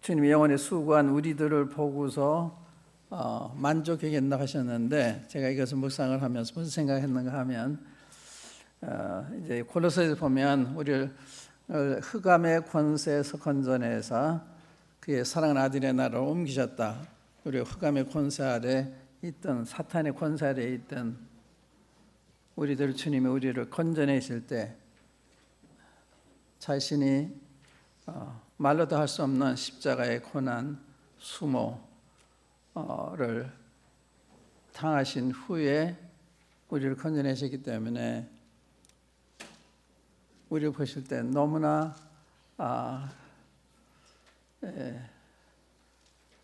주님이 영원히 수고한 우리들을 보고서 만족하겠나 하셨는데, 제가 이것을 묵상을 하면서 무슨 생각했는가 하면, 이제 골로새서 보면 우리를 흑암의 권세에서 건져내서 그의 사랑하는 아들의 나라로 옮기셨다. 우리 흑암의 권세 아래 있던, 사탄의 권세 아래 있던 우리들, 주님이 우리를 건져내실 때 자신이 말로도 할 수 없는 십자가의 고난, 수모를 당하신 후에 우리를 건져내셨기 때문에 우리를 보실 때 너무나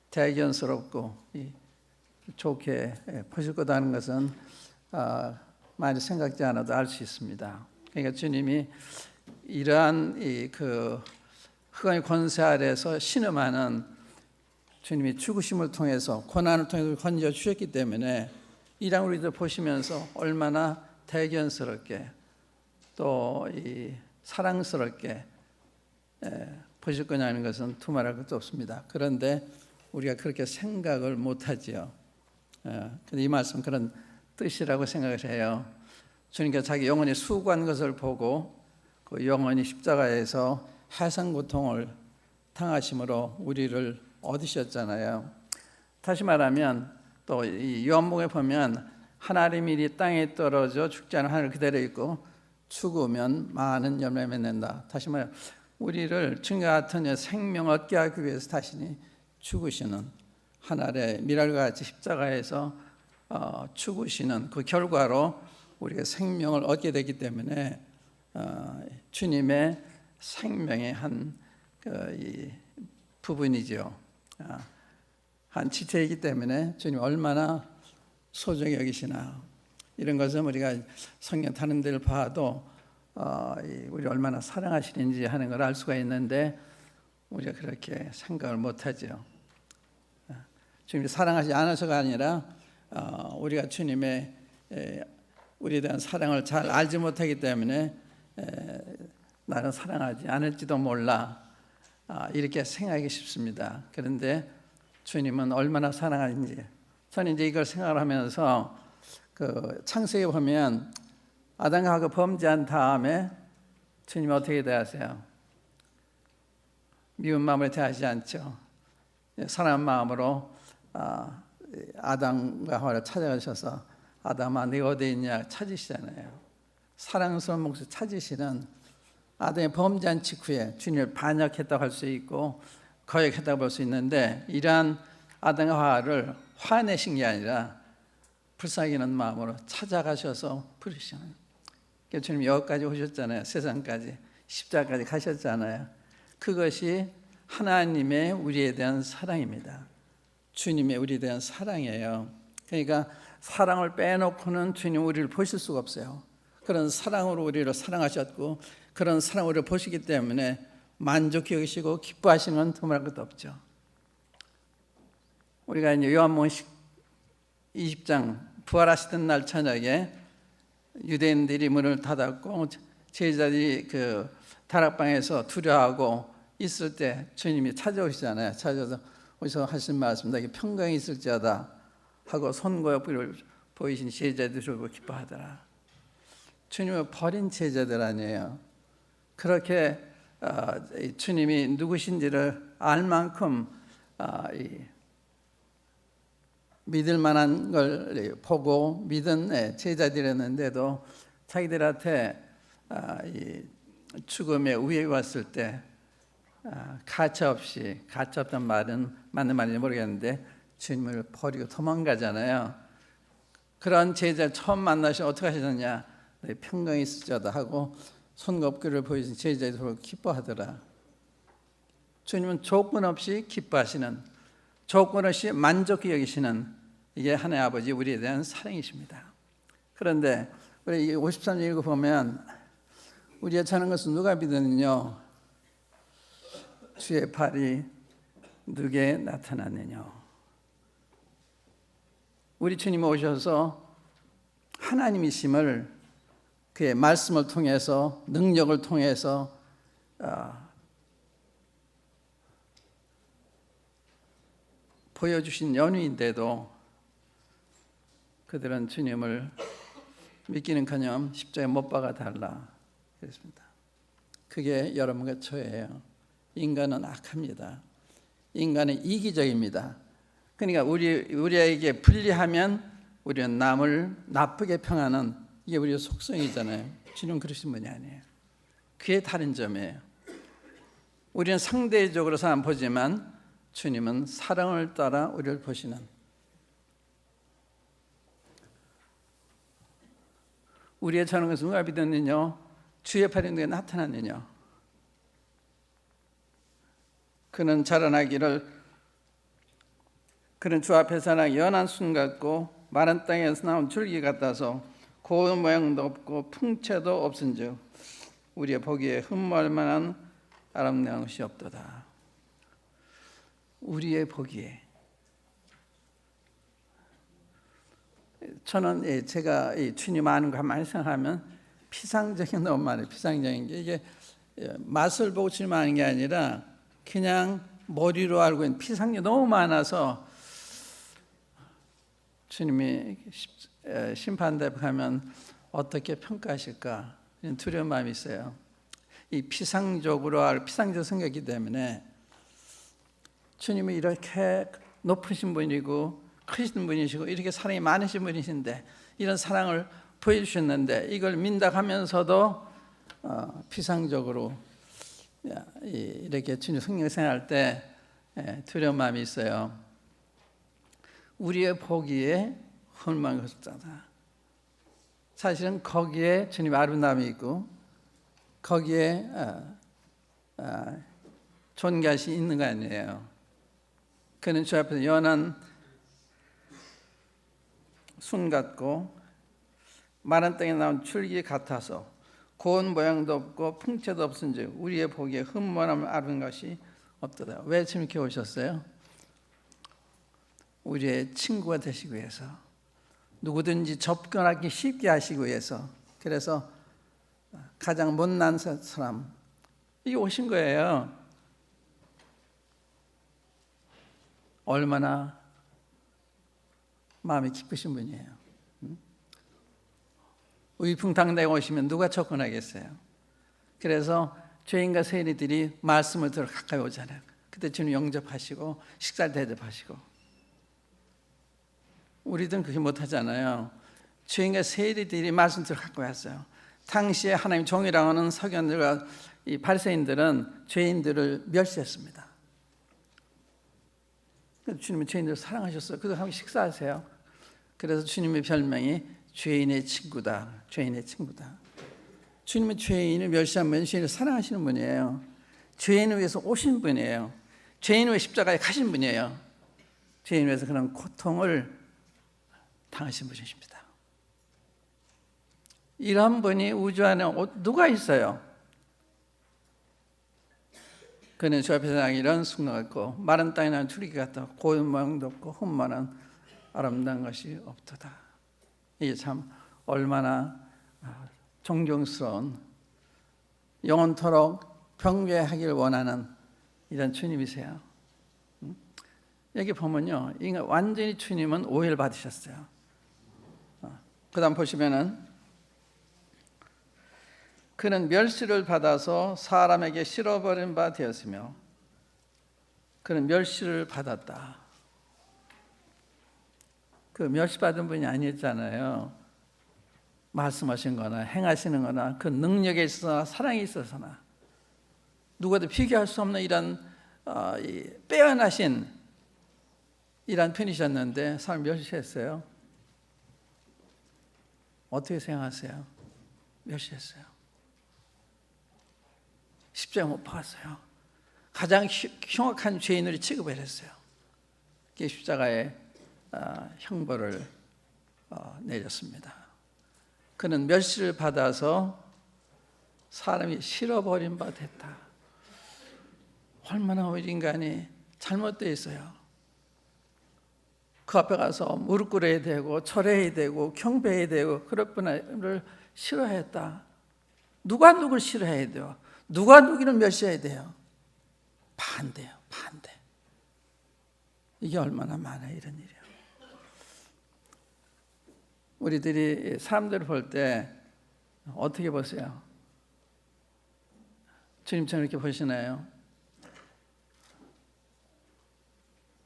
대견스럽고 좋게 보실 거다는 것은 많이 생각지 않아도 알 수 있습니다. 그러니까 주님이 이러한 흑암의 권세 아래에서 신음하는 주님이 죽으심을 통해서, 고난을 통해서 건져 주셨기 때문에 이랑 우리들 보시면서 얼마나 대견스럽게 또 사랑스럽게 보실 거냐는 것은 두말할 것도 없습니다. 그런데 우리가 그렇게 생각을 못하지요. 이 말씀 그런 뜻이라고 생각을 해요. 주님께서 자기 영혼이 수고한 것을 보고 그 영혼이 십자가에서 해상 고통을 당하심으로 우리를 얻으셨잖아요. 다시 말하면 또 이 요한복음에 보면 하나님이 이 땅에 떨어져 죽지 않은 하늘 그대로 있고 죽으면 많은 열매 맺는다. 다시 말해 우리를 주님과 같은 생명을 얻게 하기 위해서 다시 죽으시는, 하늘의 미랄과 같이 십자가에서 죽으시는 그 결과로 우리가 생명을 얻게 되기 때문에 주님의 생명의 한 부분이죠. 한 지체이기 때문에 주님 얼마나 소중히 여기시나, 이런 것은 우리가 성경 다른 데를 봐도 우리 얼마나 사랑하시는지 하는 걸 알 수가 있는데 우리가 그렇게 생각을 못하죠. 주님이 사랑하지 않아서가 아니라 우리가 주님의 우리에 대한 사랑을 잘 알지 못하기 때문에 나는 사랑하지 않을지도 몰라, 이렇게 생각하기 쉽습니다. 그런데 주님은 얼마나 사랑하는지, 저는 이제 이걸 생각을 하면서 그 창세기에 보면 아담과 하와 범죄한 다음에 주님이 어떻게 대하세요? 미운 마음으로 대하지 않죠. 사랑한 마음으로 아담과 하와를 찾아가셔서 아담아 네가 어디 있냐 찾으시잖아요. 사랑스러운 목소리 찾으시는, 아담이 범죄한 직후에 주님을 반역했다고 할 수 있고 거역했다고 볼 수 있는데, 이러한 아담과 하와를 화내신 게 아니라 불쌍히 여기는 마음으로 찾아가셔서 부르시는, 그러니까 주님 여기까지 오셨잖아요. 세상까지, 십자가까지 가셨잖아요. 그것이 하나님의 우리에 대한 사랑입니다. 주님의 우리에 대한 사랑이에요. 그러니까 사랑을 빼놓고는 주님 우리를 보실 수가 없어요. 그런 사랑으로 우리를 사랑하셨고 그런 사랑으로 우리를 보시기 때문에 만족해 여기시고 기뻐하시는 건 두말할 것도 없죠. 우리가 이제 요한복음 20장 부활하시던 날 저녁에 유대인들이 문을 닫았고 제자들이 그 다락방에서 두려워하고 있을 때 주님이 찾아오시잖아요. 찾아서 오셔서 하신 말씀, 너에게 평강이 있을지어다 하고 손과 옆을 보이신 제자들을 보고 기뻐하더라. 주님을 버린 제자들 아니에요. 그렇게 주님이 누구신지를 알 만큼 믿을 만한 걸 보고 믿은 제자들이었는데도 자기들한테 죽음의 위협이 왔을 때 가차없이, 가차없다는 말은 맞는 말인지 모르겠는데 주님을 버리고 도망가잖아요. 그런 제자를 처음 만나시면 어떻게 하셨느냐, 평강이 있을지어다 하고 손과 어깨를 보이신 제자들을 기뻐하더라. 주님은 조건 없이 기뻐하시는, 조건 없이 만족히 여기시는, 이게 하나님 아버지 우리에 대한 사랑이십니다. 그런데 우리 53절 읽어보면 우리가 자는 것은 누가 믿었느냐, 주의 팔이 누게 나타났느냐. 우리 주님이 오셔서 하나님이심을 그의 말씀을 통해서, 능력을 통해서 보여주신 연유인데도 그들은 주님을 믿기는커녕 십자가에 못 박아 달라 그랬습니다. 그게 여러분과 저예요. 인간은 악합니다. 인간은 이기적입니다. 그러니까 우리에게 불리하면 우리는 남을 나쁘게 평하는 이게 우리의 속성이잖아요. 주님은 그러신 분이 아니에요. 그게 다른 점이에요. 우리는 상대적으로만 보지만 주님은 사랑을 따라 우리를 보시는, 우리의 저는 것은 누가 믿었느냐? 주의 팔이 누구에 나타났느냐? 그는 자라나기를, 그는 주 앞에서 나 연한 순 같고 마른 땅에서 나온 줄기 같아서 고운 모양도 없고 풍채도 없은즉 우리의 보기에 흠모할 만한 아름다운 것이 없도다. 우리의 보기에, 저는 제가 주님 아는 거 많이 생각하면 피상적인 너무 많아요. 피상적인 게 이게 맛을 보고 주님 아는 게 아니라 그냥 머리로 알고 있는 피상이 너무 많아서 주님이 심판대 가면 어떻게 평가하실까 두려운 마음이 있어요. 이 피상적으로 피상적 생각이기 때문에 주님이 이렇게 높으신 분이고 크신 분이시고 이렇게 사랑이 많으신 분이신데 이런 사랑을 보여주셨는데 이걸 민다하면서도 피상적으로 이렇게 주님 성령 생활할 때 두려운 마음이 있어요. 우리의 보기에 흠모한 것이 없다. 사실은 거기에 주님의 아름다움이 있고 거기에 존귀하심이 있는 거 아니에요. 그는 주 앞에서 연한 순 같고 마른 땅에 나온 줄기 같아서 고운 모양도 없고 풍채도 없은즉 우리의 보기에 흠모함을 아는 것이 없도다. 왜 지금 이렇게 오셨어요? 우리의 친구가 되시기 위해서, 누구든지 접근하기 쉽게 하시기 위해서. 그래서 가장 못난 사람 이게 오신 거예요. 얼마나 마음이 깊으신 분이에요. 위풍당대에 오시면 누가 접근하겠어요? 그래서 죄인과 세리들이 말씀을 들어 가까이 오잖아요. 그때 주님 영접하시고 식사를 대접하시고. 우리들은 그렇게 못하잖아요. 죄인과 세리들이 말씀 들어 가까이 왔어요. 당시에 하나님 종이라고 하는 서기관들과 이 바리새인들은 죄인들을 멸시했습니다. 주님은 죄인들을 사랑하셨어요. 그래서 함께 식사하세요. 그래서 주님의 별명이 죄인의 친구다. 죄인의 친구다. 주님은 죄인을 멸시하면 죄인을 사랑하시는 분이에요. 죄인을 위해서 오신 분이에요. 죄인을 위해 십자가에 가신 분이에요. 죄인을 위해서 그런 고통을 당하신 분이십니다. 이런 분이 우주 안에 누가 있어요? 그는 주 앞에서 이런 순간 같고 마른 땅에 난 줄기 같다. 고운 모양도 없고 흠모한 아름다운 것이 없도다. 이게 참 얼마나 존경스러운, 영원토록 경배하길 원하는 이런 주님이세요. 여기 보면요, 완전히 주님은 오해를 받으셨어요. 그 다음 보시면은 그는 멸시를 받아서 사람에게 실어버린 바 되었으며, 그는 멸시를 받았다. 그 멸시받은 분이 아니었잖아요. 말씀하신 거나 행하시는 거나 그 능력에 있어서나 사랑에 있어서나 누구도 비교할 수 없는 이런 빼어나신 이런 편이셨는데 사람 멸시했어요. 어떻게 생각하세요? 멸시했어요. 십자가 못 박았어요. 가장 흉악한 죄인으로 취급을 했어요. 십자가에 형벌을 내렸습니다. 그는 멸시를 받아서 사람이 실어버린 바 됐다. 얼마나 우리 인간이 잘못되어 있어요. 그 앞에 가서 무릎 꿇어야 되고 절해야 되고 경배해야 되고 그럴 분을 싫어했다. 누가 누구를 싫어해야 돼요? 누가 누구를 멸시해야 돼요? 반대요. 반대. 이게 얼마나 많아요, 이런 일이요. 우리들이 사람들을 볼 때 어떻게 보세요? 주님처럼 이렇게 보시나요?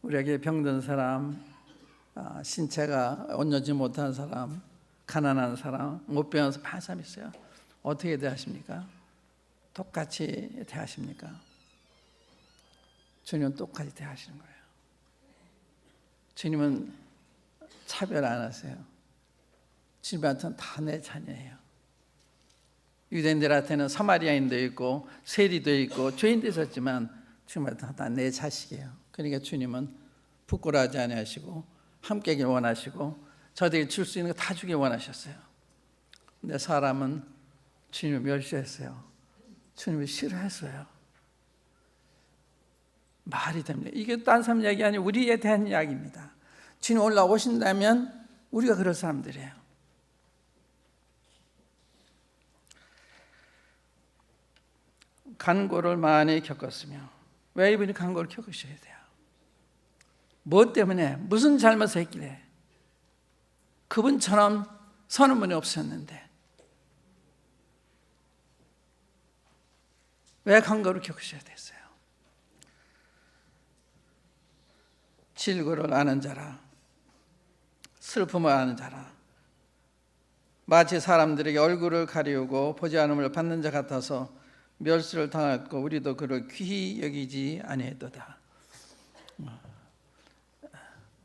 우리에게 병든 사람, 신체가 온전지 못한 사람, 가난한 사람, 못 배워서 많은 사람 있어요. 어떻게 대하십니까? 똑같이 대하십니까? 주님은 똑같이 대하시는 거예요. 주님은 차별 안 하세요. 주님한테는 다 내 자녀예요. 유대인들한테는 사마리아인도 있고 세리도 있고 죄인도 있었지만 주님한테는 다 내 자식이에요. 그러니까 주님은 부끄러워하지 아니하시고 함께하길 원하시고 저들에게 줄 수 있는 거 다 주길 원하셨어요. 근데 사람은 주님을 멸시했어요. 주님을 싫어했어요. 말이 됩니다. 이게 딴 사람 이야기 아니고 우리에 대한 이야기입니다. 주님 올라오신다면 우리가 그럴 사람들이에요. 간고를 많이 겪었으며 왜 이분이 간고를 겪으셔야 돼요? 무엇 때문에 무슨 잘못을 했길래 그분처럼 서는 분이 없었는데 왜 간고를 겪으셔야 됐어요? 질고를 아는 자라, 슬픔을 아는 자라, 마치 사람들에게 얼굴을 가리우고 보지 않음을 받는 자 같아서 멸시를 당했고 우리도 그를 귀히 여기지 아니했도다.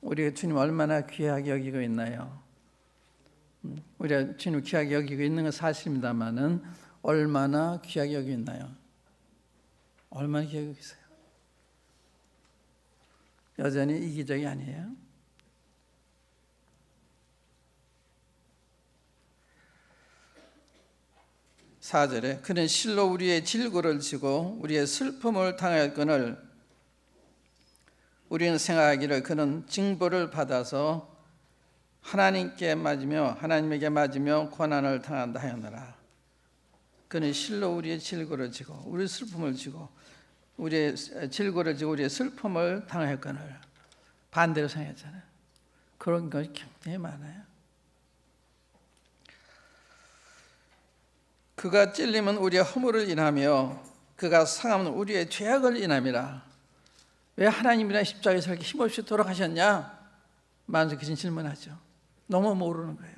우리가 주님 얼마나 귀하게 여기고 있나요? 우리가 주님 귀하게 여기고 있는 건 사실입니다만은 얼마나 귀하게 여기고 있나요? 얼마나 귀하게 여기고 있어요? 여전히 이기적이 아니에요? 사절에 그는 실로 우리의 질고를 지고 우리의 슬픔을 당하였거늘 우리는 생각하기를 그는 징벌을 받아서 하나님에게 맞으며 고난을 당한다 하였노라. 그는 실로 우리의 질고를 지고 우리의 슬픔을 지고 우리의 질고를 지고 우리의 슬픔을 당하였거늘 반대로 생각했잖아요. 그런 것이 굉장히 많아요. 그가 찔림은 우리의 허물을 인하며 그가 상함은 우리의 죄악을 인함이라. 왜 하나님이란 십자가에서 이렇게 힘없이 돌아가셨냐? 만성적인 질문하죠. 너무 모르는 거예요.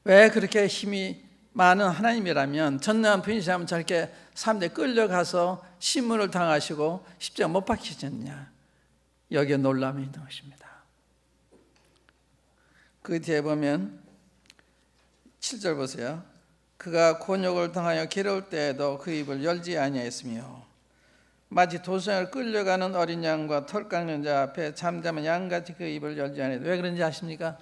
왜 그렇게 힘이 많은 하나님이라면 전능한 분이시라면 저렇게 사람들이 끌려가서 신문을 당하시고 십자가 못 박히셨냐? 여기에 놀람이 있는 것입니다. 그 뒤에 보면 7절 보세요. 그가 곤욕을 당하여 괴로울 때에도 그 입을 열지 아니하였으며 마치 도성을 끌려가는 어린 양과 털 깎는 자 앞에 잠잠한 양같이 그 입을 열지 아니하였다. 왜 그런지 아십니까?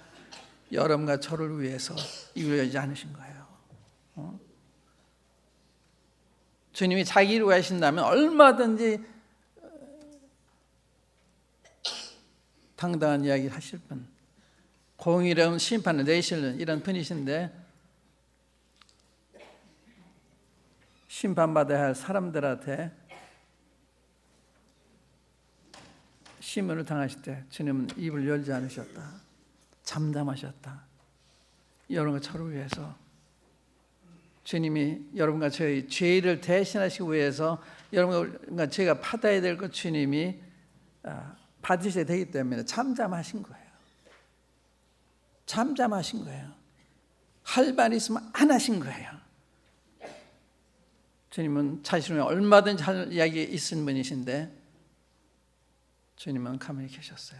여러분과 저를 위해서 입을 열지 않으신 거예요. 주님이 자기를 위해 하신다면 얼마든지 당당한 이야기를 하실 분, 공의로운 심판을 내시는 이런 분이신데 심판받아야 할 사람들한테 심문을 당하실 때 주님은 입을 열지 않으셨다. 잠잠하셨다. 여러분과 저를 위해서 주님이 여러분과 저희 죄를 대신하시기 위해서 여러분과 저희가 받아야 될 것 주님이 받으셔야 되기 때문에 잠잠하신 거예요. 잠잠하신 거예요. 할 말이 있으면 안 하신 거예요. 주님은 자신을 얼마든지 할 이야기 있은 분이신데 주님은 가만히 계셨어요.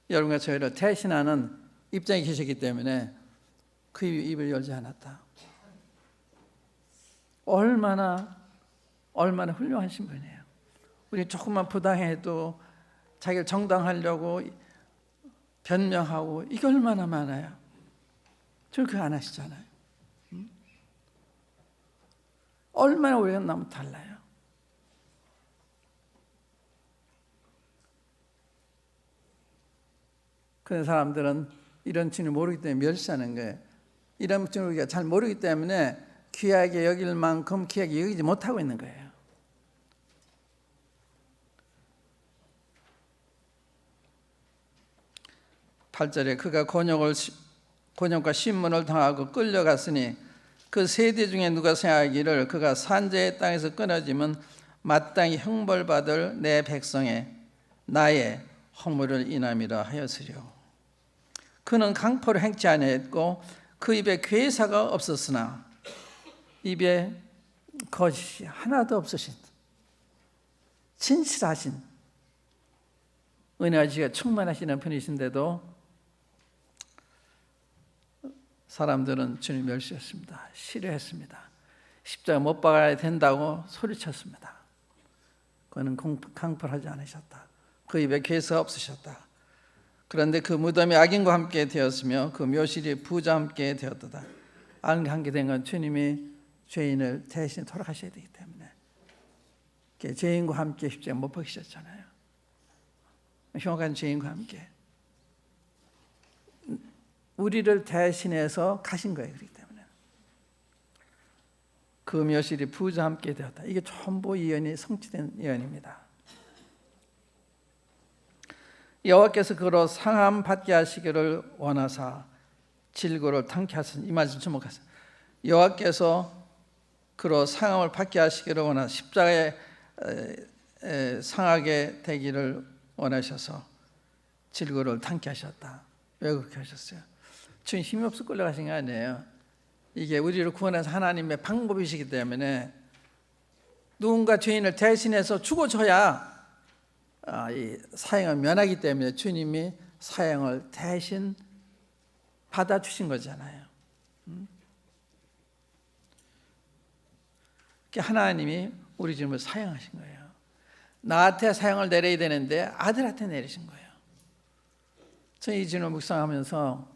여러분과 저희를 대신하는 입장에 계셨기 때문에 그 입을 열지 않았다. 얼마나 훌륭하신 분이에요. 우리 조금만 부당해도 자기를 정당하려고 변명하고 이게 얼마나 많아요. 저 그거 안 하시잖아요. 얼마나 우리가 너무 달라요. 그런 사람들은 이런 주님을 모르기 때문에 멸시하는 거예요. 이런 주님을 우리가 잘 모르기 때문에 귀하게 여길 만큼 귀하게 여기지 못하고 있는 거예요. 8절에 그가 곤욕과 신문을 당하고 끌려갔으니 그 세대 중에 누가 생각하기를 그가 산자의 땅에서 끊어지면 마땅히 형벌받을 내 백성의 나의 허물을 인함이라 하였으리요. 그는 강포를 행치 아니했고 그 입에 괴사가 없었으나 입에 거짓이 하나도 없으신 진실하신 은혜와 지혜가 충만하시는 분이신데도 사람들은 주님 멸시했습니다. 싫어했습니다. 십자가 못 박아야 된다고 소리쳤습니다. 그는 강포를 하지 않으셨다. 그 입에 괴사가 없으셨다. 그런데 그 무덤이 악인과 함께 되었으며 그 묘실이 부자와 함께 되었도다. 악인과 함께 된 건 주님이 죄인을 대신 돌아가셔야 되기 때문에 죄인과 함께 십자가 못 박히셨잖아요. 흉악한 죄인과 함께 우리를 대신해서 가신 거예요. 그렇기 때문에 그 묘실이 부자와 함께 되었다. 이게 전부 예언이 성취된 예언입니다. 여호와께서 그로 상함 받게 하시기를 원하사 질고를 당케 하시니 이 말씀 주목하세요. 여호와께서 그로 상함을 받게 하시기를 원하사 십자가에 상하게 되기를 원하셔서 질고를 당케 하셨다. 왜 그렇게 하셨어요? 주님 힘이 없어 끌려가신 게 아니에요. 이게 우리를 구원해서 하나님의 방법이시기 때문에 누군가 죄인을 대신해서 죽어줘야 이 사형을 면하기 때문에 주님이 사형을 대신 받아주신 거잖아요. 하나님이 우리 주님을 사형하신 거예요. 나한테 사형을 내려야 되는데 아들한테 내리신 거예요. 저는 이 질문을 묵상하면서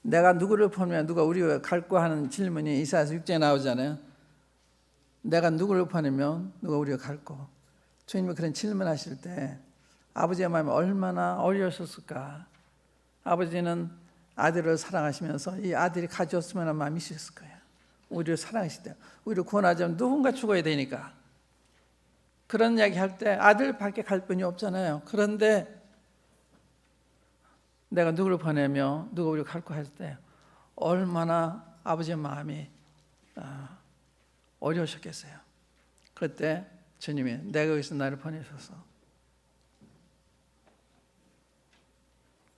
내가 누구를 보내면 누가 우리가 갈까 하는 질문이 이사야서 6장에 나오잖아요. 내가 누구를 보내면 누가 우리가 갈까? 주님이 그런 질문하실 때 아버지의 마음이 얼마나 어려우셨을까? 아버지는 아들을 사랑하시면서 이 아들이 가졌으면 하는 마음이 있었을 거예요. 우리를 사랑하실 때 우리를 구원하자면 누군가 죽어야 되니까 그런 이야기 할 때 아들밖에 갈 분이 없잖아요. 그런데 내가 누구를 보내며 누가 우리를 갈까 할 때 얼마나 아버지의 마음이 어려우셨겠어요. 그때 주님이 내가 여기서 나를 보내셔서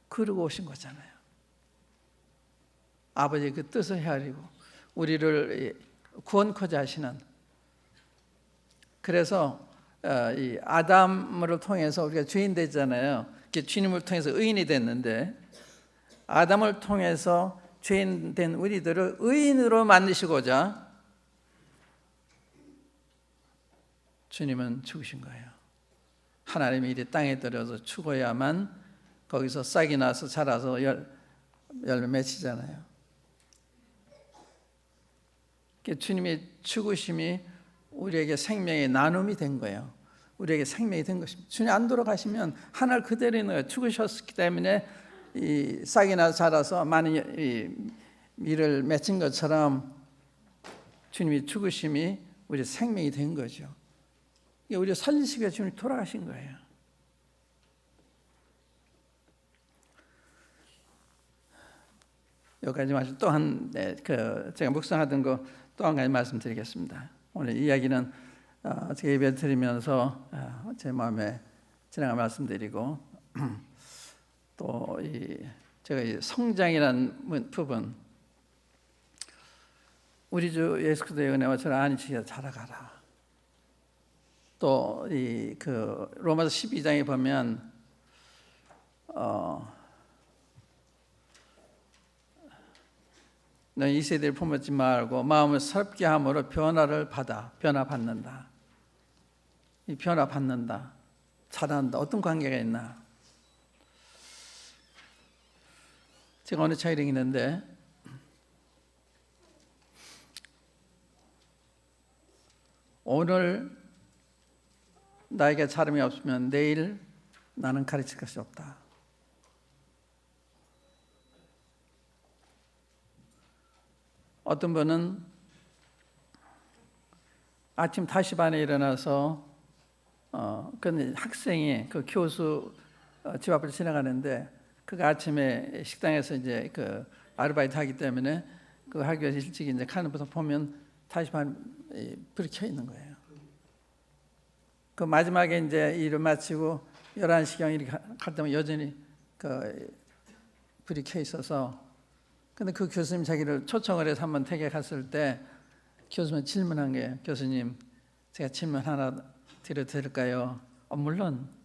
그러고 오신 거잖아요. 아버지의 그 뜻을 헤아리고 우리를 구원코자 하시는, 그래서 이 아담을 통해서 우리가 죄인 됐잖아요. 주님을 통해서 의인이 됐는데 아담을 통해서 죄인 된 우리들을 의인으로 만드시고자 주님은 죽으신 거예요. 하나님이 이 땅에 들여서 죽어야만 거기서 싹이 나서 자라서 열매 맺히잖아요. 주님의 죽으심이 우리에게 생명의 나눔이 된 거예요. 우리에게 생명이 된 것입니다. 주님 안 돌아가시면 하늘 그대로 있는 거예요. 죽으셨기 때문에 이 싹이 나서 자라서 많은 밀을 맺힌 것처럼 주님이 죽으심이 우리 생명이 된 거죠. 우리를 살리시기 위해 주님이 돌아가신 거예요. 여기까지 말씀 또 제가 묵상하던 거 또 한 가지 말씀드리겠습니다. 오늘 이야기는 제가 예배 드리면서 제 마음에 지나가 말씀드리고 또 제가 이 성장이라는 부분, 우리 주 예수 그리스도의 은혜와 저를 안위시켜 자라가라. 또 로마서 12장에 보면 너희 이 세대를 품었지 말고 마음을 새롭게 함으로 변화받는다. 이 변화받는다, 자란다. 어떤 관계가 있나? 제가 어느 차이를 있는데 오늘 나에게 자람이 없으면 내일 나는 가르칠 것이 없다. 어떤 분은 아침 5시 반에 일어나서 그 학생이 그 교수 집 앞을 지나가는데 그가 아침에 식당에서 이제 그 아르바이트 하기 때문에 그 하기 위해서 일찍 이제 가는 것을 보면 다시 불이 켜 있는 거예요. 그 마지막에 이제 일을 마치고 11시경 이렇게 갈 때면 여전히 그 불이 켜 있어서, 근데 그 교수님 자기를 초청을 해서 한번 댁에 갔을 때 교수님 질문한 게, 교수님 제가 질문 하나 드려도 될까요? 물론.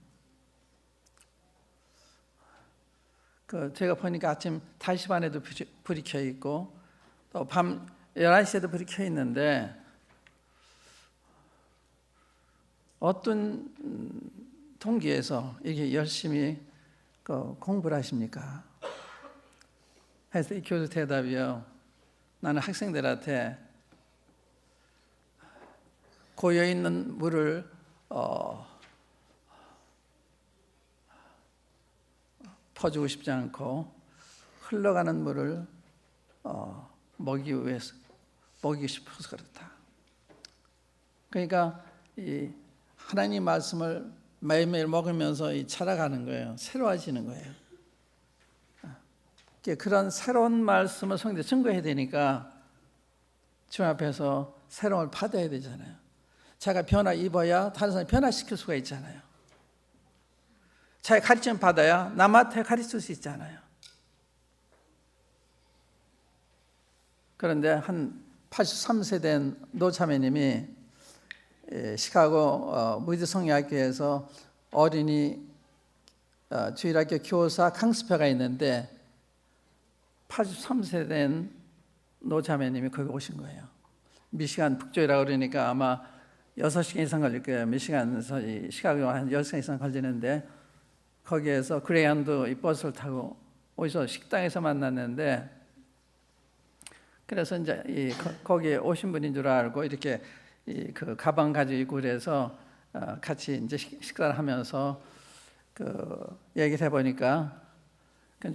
그 제가 보니까 아침 5시 반에도 불이 켜 있고 또 밤 11시에도 불이 켜 있는데 어떤 동기에서 이렇게 열심히 공부를 하십니까? 해서 이 교수 대답이요, 나는 학생들한테 고여 있는 물을 퍼주고 싶지 않고 흘러가는 물을 먹이고 싶어서 그렇다. 그러니까 이 하나님 말씀을 매일매일 먹으면서 자라가는 거예요. 새로워지는 거예요. 그런 새로운 말씀을 성경에 증거해야 되니까 주님 앞에서 새로움을 받아야 되잖아요. 자기가 변화 입어야 다른 사람을 변화시킬 수가 있잖아요. 자기가 가르침 받아야 남한테 가르칠 수 있잖아요. 그런데 한 83세 된 노자매님이 시카고 무디 성리학교에서 어린이 주일학교 교사 강습회가 있는데 83세 된 노자매님이 거기 오신 거예요. 미시간 북쪽이라고 그러니까 아마 6시간 이상 걸릴 거예요. 미시간에서 시카고 한 10시간 이상 걸리는데, 거기에서 그레이한도 이 버스를 타고 어디서 식당에서 만났는데, 그래서 이제 거기에 오신 분인 줄 알고 이렇게 그 가방 가지고 있고 그래서 같이 이제 식사를 하면서 그 얘기를 해보니까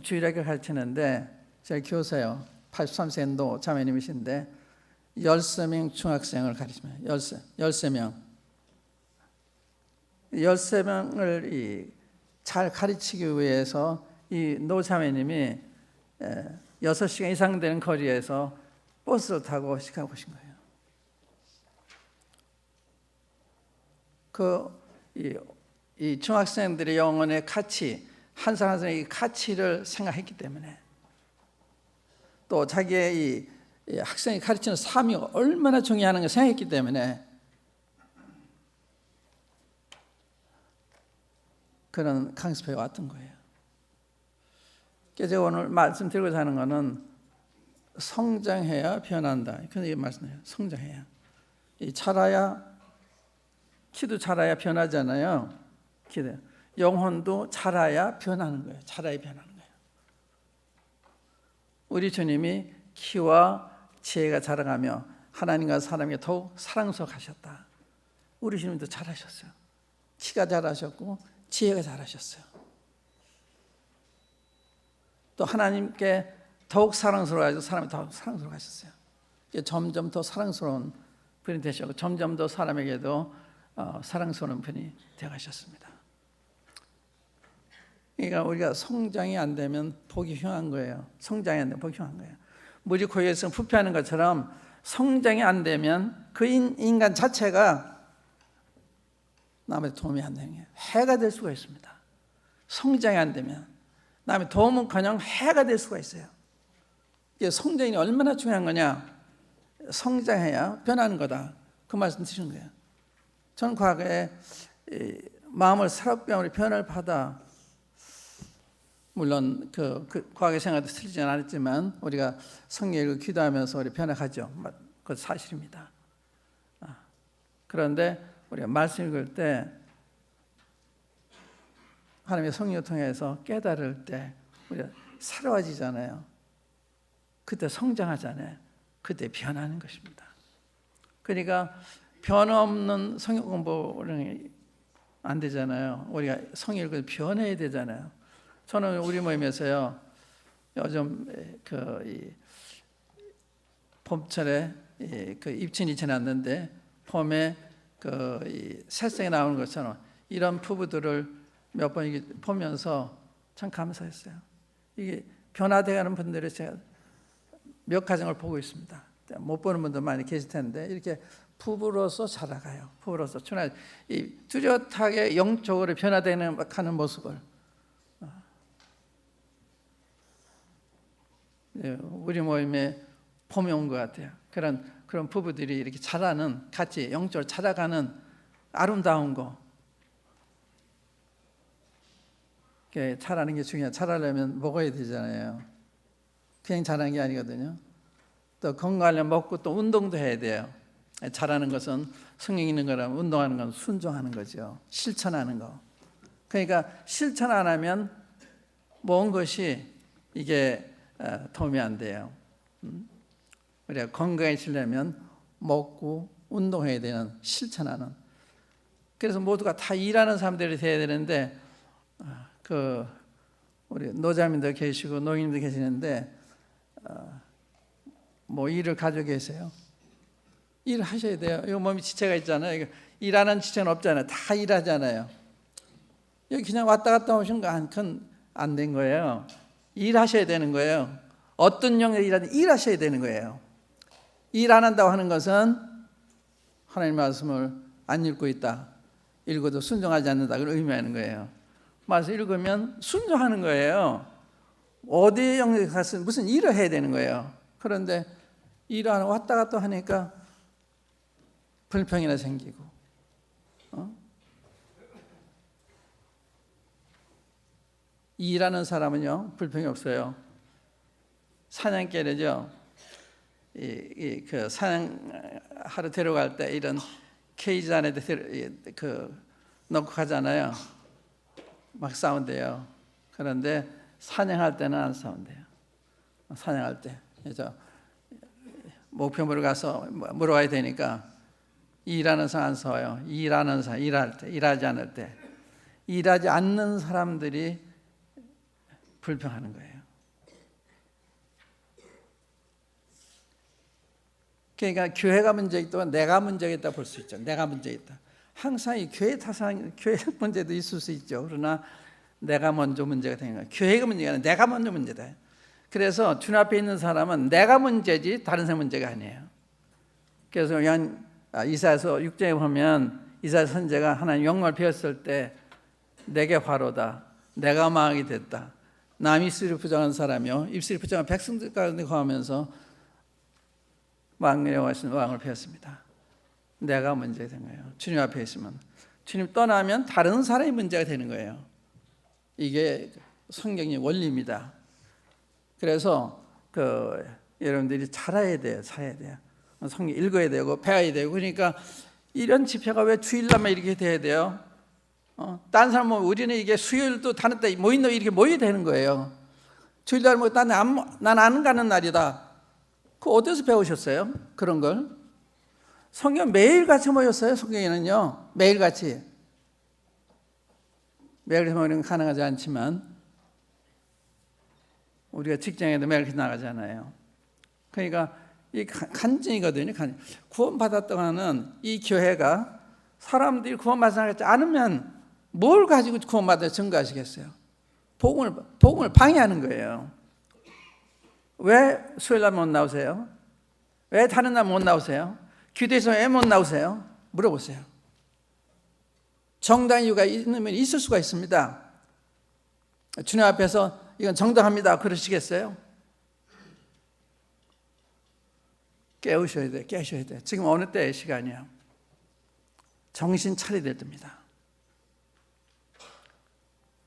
주일학교 가르치는데 제 교사요, 83세 노 자매님이신데 13명 중학생을 가르치면 13명 13명을 잘 가르치기 위해서 이 노자매님이 6시간 이상 되는 거리에서 버스를 타고 시카고 오신 거예요. 이 중학생들의 영혼의 가치, 한 사람 한 사람의 가치를 생각했기 때문에, 또 자기의 이 학생이 가르치는 사명이 얼마나 중요한 걸 생각했기 때문에 그런 강습회에 왔던 거예요. 제가 오늘 말씀드리고자 하는 것은 성장해야 변한다. 그런 말씀이에요. 성장해야. 키도 자라야 변하잖아요. 기도. 영혼도 자라야 변하는 거예요. 자라야 변하는 거예요. 우리 주님이 키와 지혜가 자라가며 하나님과 사람에게 더욱 사랑스러워하셨다. 우리 주님도 잘하셨어요. 키가 자라셨고 지혜가 자라셨어요. 또 하나님께 더욱 사랑스러워하셔서 사람이 더욱 사랑스러워하셨어요. 점점 더 사랑스러운 분이 되셨고 점점 더 사람에게도 사랑스러운 분이 되어가셨습니다. 그러니까 우리가 성장이 안 되면 복이 흉한 거예요. 성장이 안 되면 복이 흉한 거예요. 물이 고여서 부패하는 것처럼 성장이 안 되면 그 인간 자체가 남의 도움이 안 되는 게 해가 될 수가 있습니다. 성장이 안 되면 남의 도움은커녕 해가 될 수가 있어요. 이게 성장이 얼마나 중요한 거냐? 성장해야 변하는 거다. 그 말씀 드시는 거예요. 저는 과거에 마음을 새롭게 우리 변화를 받아, 물론 그 과거의 생활도 틀리지는 않았지만 우리가 성경 읽고 기도하면서 우리 변화하죠. 그건 사실입니다. 그런데 우리가 말씀 읽을 때 하나님의 성령을 통해서 깨달을 때 우리가 새로워지잖아요. 그때 성장하잖아요. 그때 변하는 것입니다. 그러니까 변함없는 성경 공부는 안 되잖아요. 우리가 성경 읽을 때 변해야 되잖아요. 저는 우리 모임에서요, 요즘 봄철에 입춘이 지났는데 봄에 새싹이 나오는 것처럼 이런 부부들을 몇 번 보면서 참 감사했어요. 이게 변화되어가는 분들을 제가 몇 가정을 보고 있습니다. 못 보는 분도 많이 계실 텐데 이렇게 부부로서 자라가요. 부부로서 이 뚜렷하게 영적으로 변화되는 하는 모습을 우리 모임에 봄이 온 것 같아요. 그런 부부들이 이렇게 자라는, 같이 영적으로 자라가는 아름다운 거. 자라는 게 중요해요. 자라려면 먹어야 되잖아요. 그냥 자라는 게 아니거든요. 또 건강하려면 먹고 또 운동도 해야 돼요. 자라는 것은 성령 있는 거라면 운동하는 건 순종하는 거죠. 실천하는 거. 그러니까 실천 안 하면 모은 것이 이게 도움이 안 돼요. 우리가 건강해지려면 먹고 운동해야 되는, 실천하는. 그래서 모두가 다 일하는 사람들이 돼야 되는데 우리 노자님도 계시고 노인님도 계시는데 뭐 일을 가지고 계세요? 일하셔야 돼요. 이거 몸이 지체가 있잖아요. 일하는 지체는 없잖아요. 다 일하잖아요. 여기 그냥 왔다 갔다 오신 거 안 된 거예요. 일하셔야 되는 거예요. 어떤 영역에 일하든 일하셔야 되는 거예요. 일 안 한다고 하는 것은 하나님 말씀을 안 읽고 있다. 읽어도 순종하지 않는다. 그걸 의미하는 거예요. 말씀 읽으면 순종하는 거예요. 어디 영역에 가서 무슨 일을 해야 되는 거예요. 그런데 일 안 하고 왔다 갔다 하니까 불평이나 생기고 일하는 사람은요 불평이 없어요. 사냥개를요 그 사냥하러 데려갈 때 이런 케이지 안에 넣고 가잖아요. 막 싸운대요. 그런데 사냥할 때는 안 싸운대요. 사냥할 때 목표물을 가서 물어와야 되니까 일하는 사람 안 싸워요. 일하는 사람, 일할 때, 일하지 않을 때. 일하지 않는 사람들이 불평하는 거예요. 그러니까 교회가 문제 있다, 내가 문제가 있다 볼 수 있죠. 내가 문제 있다. 항상 이 교회 문제도 있을 수 있죠. 그러나 내가 먼저 문제가 되는 거예요. 교회가 문제가 아니라 내가 먼저 문제다. 그래서 주님 앞에 있는 사람은 내가 문제지 다른 사람 문제가 아니에요. 그래서 이사야서 6장에 보면 이사야 선지자가 하나님 영광을 배웠을 때 내게 화로다. 내가 망하게 됐다. 남이 입술이 부정한 사람이요 입술이 부정한 백성들 가운데 거하면서 왕의 왕을 배웠습니다. 내가 문제가 된 거예요. 주님 앞에 있으면. 주님 떠나면 다른 사람이 문제가 되는 거예요. 이게 성경의 원리입니다. 그래서 여러분들이 잘해야 돼요. 성경 읽어야 되고 배워야 되고. 그러니까 이런 집회가 왜 주일날만 이렇게 돼야 돼요? 딴 사람 보면 우리는 이게 수요일도 다른 때 모인다 이렇게 모여야 되는 거예요. 주일날 뭐 난 안 가는 날이다. 그 어디서 배우셨어요? 그런 걸? 성경 매일 같이 모였어요. 성경에는요. 매일 같이. 매일 모이는 건 가능하지 않지만 우리가 직장에도 매일 같이 나가잖아요. 그러니까 이 간증이거든요. 구원받았다가는 이 교회가 사람들이 구원받지 않으면 뭘 가지고 구원받아 증거하시겠어요? 복음을 방해하는 거예요. 왜 수요일날 못 나오세요? 왜 다른 날 못 나오세요? 기도에서 왜 못 나오세요? 물어보세요. 정당한 이유가 있을 수가 있습니다. 주님 앞에서 이건 정당합니다 그러시겠어요? 깨셔야 돼. 지금 어느 때의 시간이야? 정신 차려야 될 때입니다.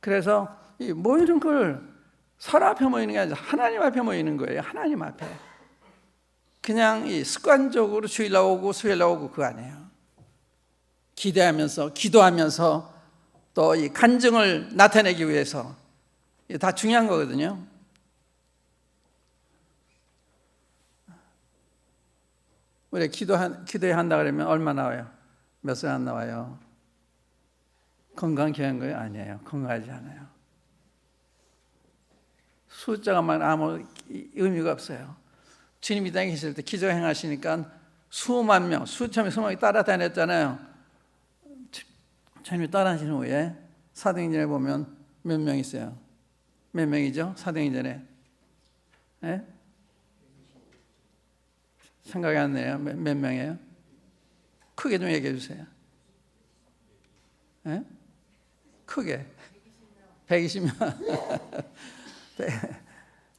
그래서 모이는 걸 사람 앞에 모이는 게 아니라 하나님 앞에 모이는 거예요. 하나님 앞에. 그냥 습관적으로 주일 나오고 수요일 나오고 그거 아니에요. 기대하면서 기도하면서 또 이 간증을 나타내기 위해서 이게 다 중요한 거거든요. 우리 기도해 한다 그러면 얼마 나와요? 몇 시간 나와요? 건강 교회인 거예요? 아니에요. 건강하지 않아요. 숫자가 아무 의미가 없어요. 주님이 이 땅에 계실 때 기적 행하시니까 수만 명, 수천 명이 따라다녔잖아요. 주님이 따라하신 후에 사도행전에 보면 몇 명 있어요? 몇 명이죠? 사도행전에? 예? 생각이 안 나요. 몇 명이에요? 크게 좀 얘기해 주세요. 예? 크게. 120명.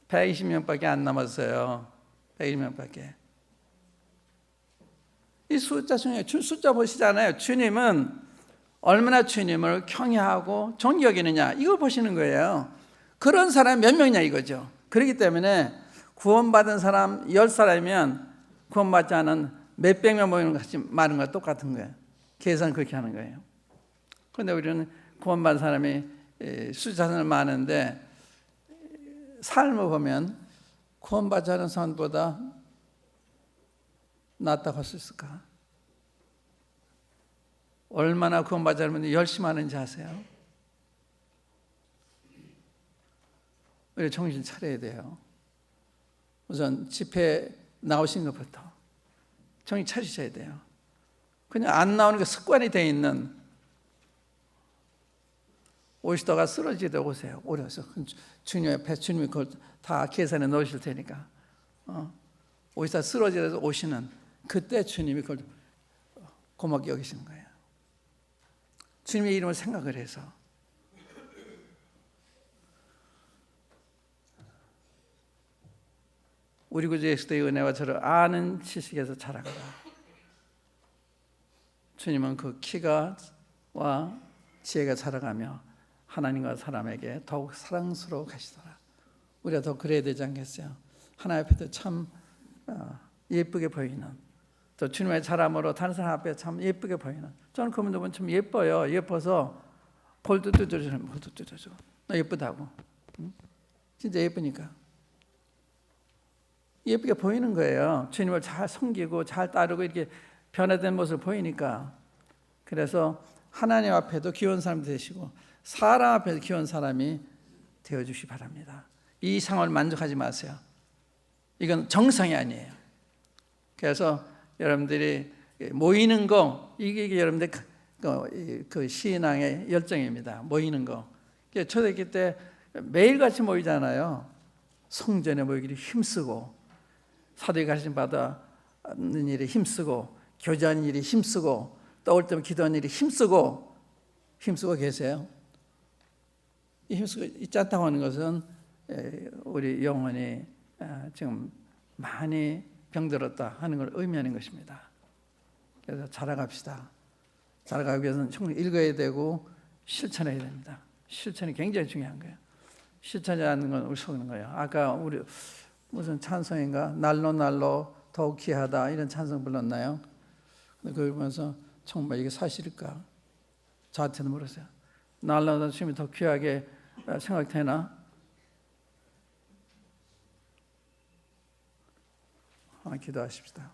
120명밖에 안 남았어요. 120명밖에. 이 숫자 중에 숫자 보시잖아요. 주님은 얼마나 주님을 경외하고 존경하느냐 이걸 보시는 거예요. 그런 사람이 몇 명이냐 이거죠. 그렇기 때문에 구원받은 사람 10사람이면 구원받지 않은 몇백 명 모이는 것 같이 많은 것 똑같은 거예요. 계산 그렇게 하는 거예요. 그런데 우리는 구원받은 사람이 숫자는 많은데 삶을 보면 구원받지 않은 사람보다 낫다고 할 수 있을까? 얼마나 구원받지 않은 분들이 열심히 하는지 아세요? 우리 정신 차려야 돼요. 우선 집회 나오신 것부터 정신 차리셔야 돼요. 그냥 안 나오는 게 습관이 돼 있는 오시다가 쓰러지도 오세요. 오려서 주님 앞에 주님이 그걸 다 계산해 놓으실 테니까 오시다 쓰러지서 오시는 그때 주님이 그걸 고맙게 여기시는 거예요. 주님의 이름을 생각을 해서 우리 구주 예수의 은혜와 저를 아는 지식에서 자라가라. 주님은 그 키가 와 지혜가 자라가며 하나님과 사람에게 더욱 사랑스러워 가시더라. 우리가 더 그래야 되지 않겠어요? 하나님 앞에도 참 예쁘게 보이는, 또 주님의 자람으로 다른 사람 앞에 참 예쁘게 보이는, 저는 그분들 보면 참 예뻐요. 예뻐서 볼도 뜯어주고 볼도 뜯어주고 나 예쁘다고. 진짜 예쁘니까 예쁘게 보이는 거예요. 주님을 잘 섬기고 잘 따르고 이렇게 변화된 모습을 보이니까. 그래서 하나님 앞에도 귀여운 사람이 되시고 사람 앞에도 귀여운 사람이 되어주시기 바랍니다. 이 상황을 만족하지 마세요. 이건 정상이 아니에요. 그래서 여러분들이 모이는 거 이게 여러분들 그 신앙의 열정입니다. 모이는 거. 초대기 때 매일같이 모이잖아요. 성전에 모이기를 힘쓰고 사도의 가르침 받는 일에 힘쓰고 교제하는 일에 힘쓰고 떠올 때면 기도하는 일에 힘쓰고 계세요. 이 힘쓰고 있지 않다고 하는 것은 우리 영혼이 지금 많이 병들었다 하는 걸 의미하는 것입니다. 그래서 자라갑시다. 자라가기 위해서는 충분히 읽어야 되고 실천해야 됩니다. 실천이 굉장히 중요한 거예요. 실천하지 않는 건 우리 속는 거예요. 아까 우리 무슨 찬송인가? 날로 더욱 귀하다 이런 찬송 불렀나요? 근데 그걸 보면서 정말 이게 사실일까? 저한테도 물었어요. 날로 주님이 더 귀하게 생각되나? 기도하십시다.